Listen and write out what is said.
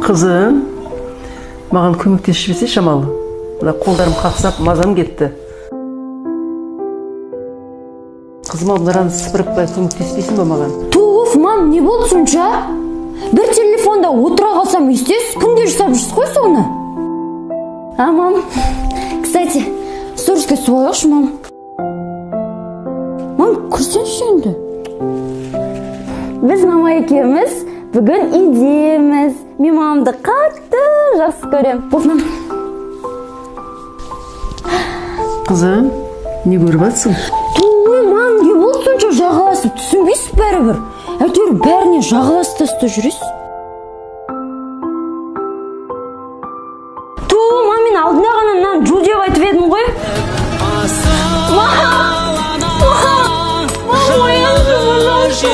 Қызым, маған көмектесіп жіберсе шамалы. Мына қолдарым қақсап, мазам кетті. Қызым, мынаны сыпырып көмектеспейсің бе маған? Туф, мам, не болды сонша? Bir telefonda отыра қалсам естес, күнде жасап жүрсіз ғой соны. А, мам, кстати, сториске су алайықшы, мам. Мам, көрсеңші енді. Біз мама екеуміз бүгін үйдеміз. Мен мамамды қатты жақсы көрем. Болды, мам. Қызым, не көріп жатсың? Той, мам, не болды сонша жағаласып? Түсінбейсіз бәрібір. Әйтеуір бәріне жағаласып та жүресіз. Мам, мен алдында ғана мынаны жу деп айтып едім ғой. Мам, ояншы,